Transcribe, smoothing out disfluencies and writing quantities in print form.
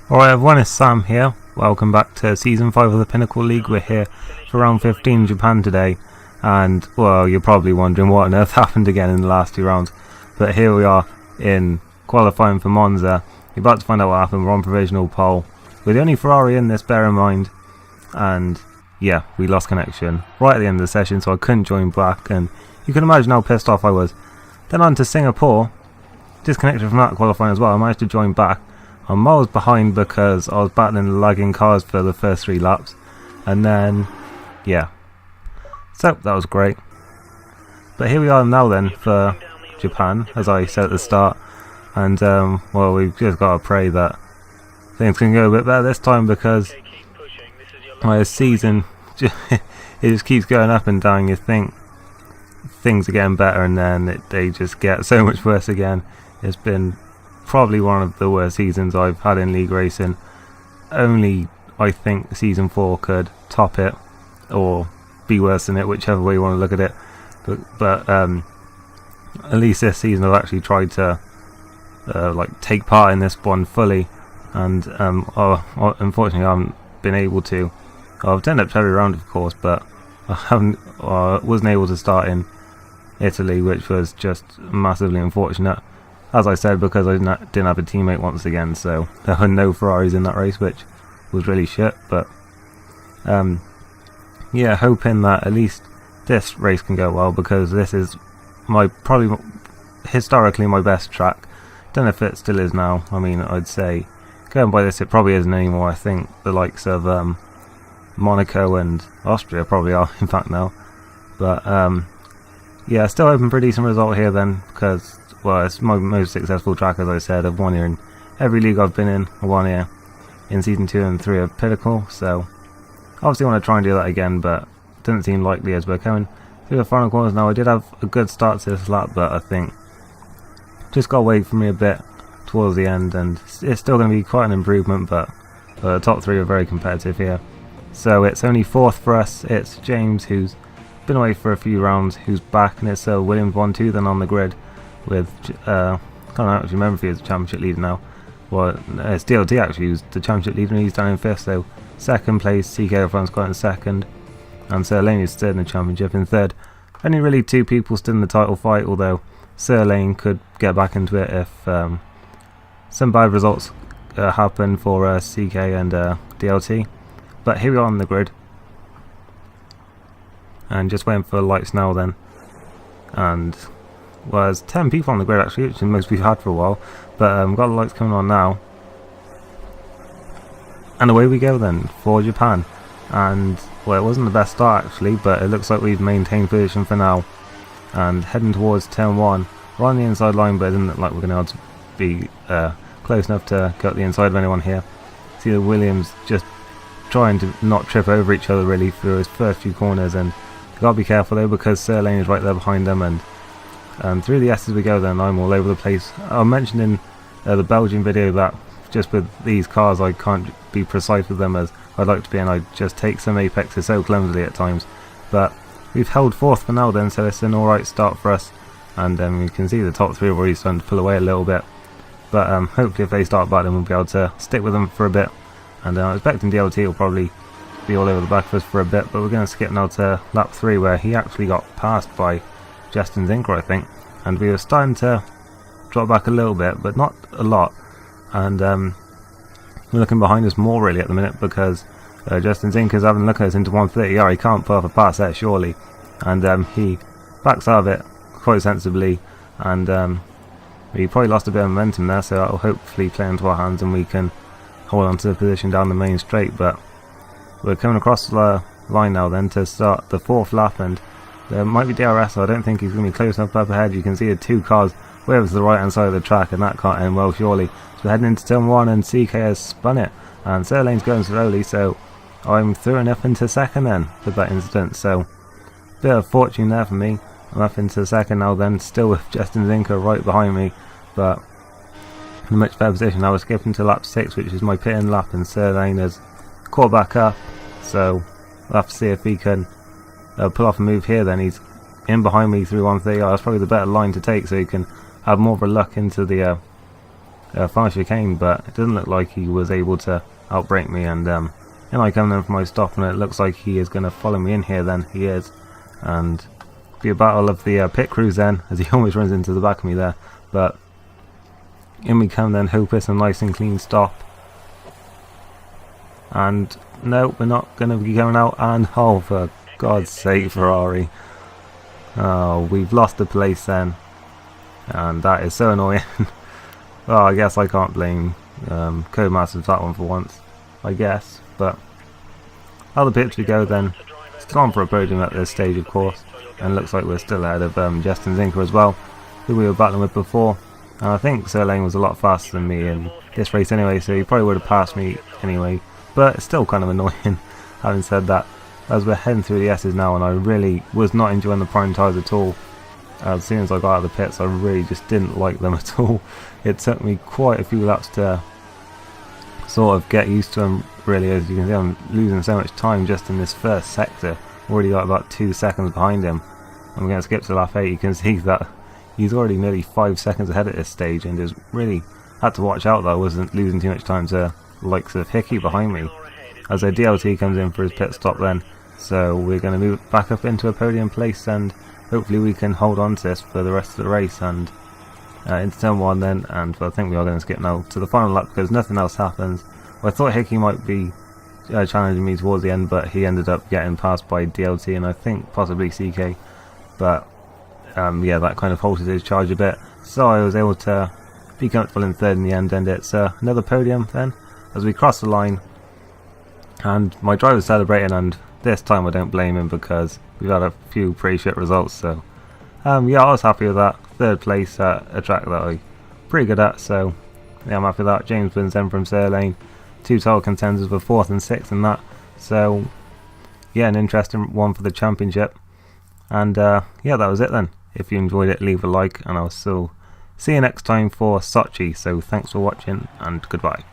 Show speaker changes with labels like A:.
A: Alright everyone, it's Sam here. Welcome back to Season 5 of the Pinnacle League. We're here for round 15 in Japan today. And, well, you're probably wondering what on earth happened again in the last two rounds. But here we are in qualifying for Monza. You're about to find out what happened. We're on provisional pole. We're the only Ferrari in this, bear in mind. And, yeah, we lost connection right at the end of the session, so I couldn't join back. And you can imagine how pissed off I was. Then on to Singapore. Disconnected from that qualifying as well. I managed to join back. I'm miles behind because I was battling lagging cars for the first 3 laps, and then, yeah, so that was great. But here we are now then for Japan, as I said at the start, and well, we've just got to pray that things can go a bit better this time, because my season it just keeps going up and down. You think things are getting better, and then they just get so much worse again. It's been probably one of the worst seasons I've had in league racing. Only I think season 4 could top it or be worse than it, whichever way you want to look at it. But at least this season I've actually tried to like take part in this one fully, and unfortunately I haven't been able to. I've turned up to every round of course, but I wasn't able to start in Italy, which was just massively unfortunate. As I said, because I didn't have a teammate once again, so there were no Ferraris in that race, which was really shit. But yeah, hoping that at least this race can go well, because this is probably historically my best track. Don't know if it still is now. I mean, I'd say going by this, it probably isn't anymore. I think the likes of Monaco and Austria probably are, in fact, now. But yeah, still hoping for a decent result here then, because, well, it's my most successful track, as I said. I've won here in every league I've been in. I won here in Season 2 and 3 of Pinnacle, so obviously want to try and do that again, but it doesn't seem likely as we're coming through the final corners now. I did have a good start to this lap, but I think just got to wait for me a bit towards the end, and it's still going to be quite an improvement, but the top 3 are very competitive here. So it's only 4th for us. It's James, who's been away for a few rounds, who's back, and it's Williams 1-2 then on the grid, with I can't actually remember if he was the championship leader now. Well, it's DLT actually who's the championship leader, and he's down in 5th, so 2nd place, CK France got in 2nd, and Sir Lane is third in the championship in 3rd. Only really 2 people still in the title fight, although Sir Lane could get back into it if some bad results happen for CK and DLT. But here we are on the grid, and just waiting for lights now then, and well, there's 10 people on the grid actually, which is the most we've had for a while, but got the lights coming on now, and away we go then for Japan. And well, it wasn't the best start actually, but it looks like we've maintained position for now, and heading towards turn 1. We're on the inside line, but it doesn't look like we're going to be close enough to get the inside of anyone here. See the Williams just trying to not trip over each other really through his first few corners, and you've got to be careful though, because Sir Lane is right there behind them, and through the S's we go then. I'm all over the place. I mentioned in the Belgian video that just with these cars I can't be precise with them as I'd like to be, and I just take some apexes so clumsily at times. But we've held 4th for now then, so it's an alright start for us, and we can see the top 3 are already starting to pull away a little bit. But hopefully if they start battling we'll be able to stick with them for a bit, and I'm expecting DLT will probably be all over the back of us for a bit, but we're going to skip now to lap 3 where he actually got passed by Justin Zinker, I think, and we were starting to drop back a little bit, but not a lot, and we're looking behind us more really at the minute, because Justin Zinker's having a look at us into 130. Yeah, he can't pull off a pass there surely, and he backs out of it quite sensibly, and we probably lost a bit of momentum there, so that will hopefully play into our hands and we can hold on to the position down the main straight. But we're coming across the line now then to start the 4th lap, and there might be DRS, so I don't think he's going to be close enough up ahead. You can see the 2 cars way over to the right hand side of the track, and that can't end well surely. So we're heading into turn 1, and CK has spun it, and Sir Lane's going slowly, so I'm through enough into 2nd then with that incident. So bit of fortune there for me. I'm up into 2nd now then, still with Justin Zinker right behind me, but in a much better position. I was skipping to lap 6, which is my pit-in lap, and Sir Lane has caught back up, so we'll have to see if he can pull off a move here then. He's in behind me through 130. That's probably the better line to take, so you can have more of a luck into the far chicane, but it doesn't look like he was able to outbrake me, and I come in for my stop, and it looks like he is going to follow me in here. Then he is, and be a battle of the pit crews then, as he almost runs into the back of me there. But in we come then, hope it's a nice and clean stop. And no, we're not going to be going out, and oh, for God's sake, Ferrari. Oh, we've lost the place then, and that is so annoying. Well, I guess I can't blame Codemasters for that one for once, I guess. But how the pits we go then, still on for a podium at this stage, of course, and looks like we're still ahead of Justin Zinker as well, who we were battling with before. And I think Sir Lane was a lot faster than me in this race anyway, so he probably would have passed me anyway. But it's still kind of annoying, having said that, as we're heading through the S's now, and I really was not enjoying the prime tyres at all. As soon as I got out of the pits, I really just didn't like them at all. It took me quite a few laps to sort of get used to them, really. As you can see, I'm losing so much time just in this first sector. Already got about 2 seconds behind him. I'm going to skip to lap 8. You can see that he's already nearly 5 seconds ahead at this stage, and just really had to watch out that I wasn't losing too much time to the likes of Hickey behind me, as a DLT comes in for his pit stop then. So we're going to move back up into a podium place, and hopefully we can hold on to this for the rest of the race and into turn 1 then. And I think we are going to skip now to the final lap because nothing else happens. Well, I thought Hickey might be challenging me towards the end, but he ended up getting passed by DLT and I think possibly CK. But yeah, that kind of halted his charge a bit, so I was able to be comfortable in third in the end, and it's another podium then as we cross the line. And my driver's celebrating, and this time I don't blame him because we've had a few pretty shit results. So yeah, I was happy with that. Third place at a track that I'm pretty good at, so yeah, I'm happy with that. James wins then from Sir Lane. 2 title contenders for 4th and 6th in that. So yeah, an interesting one for the championship. And yeah, that was it then. If you enjoyed it, leave a like, and I'll still see you next time for Sochi. So thanks for watching, and goodbye.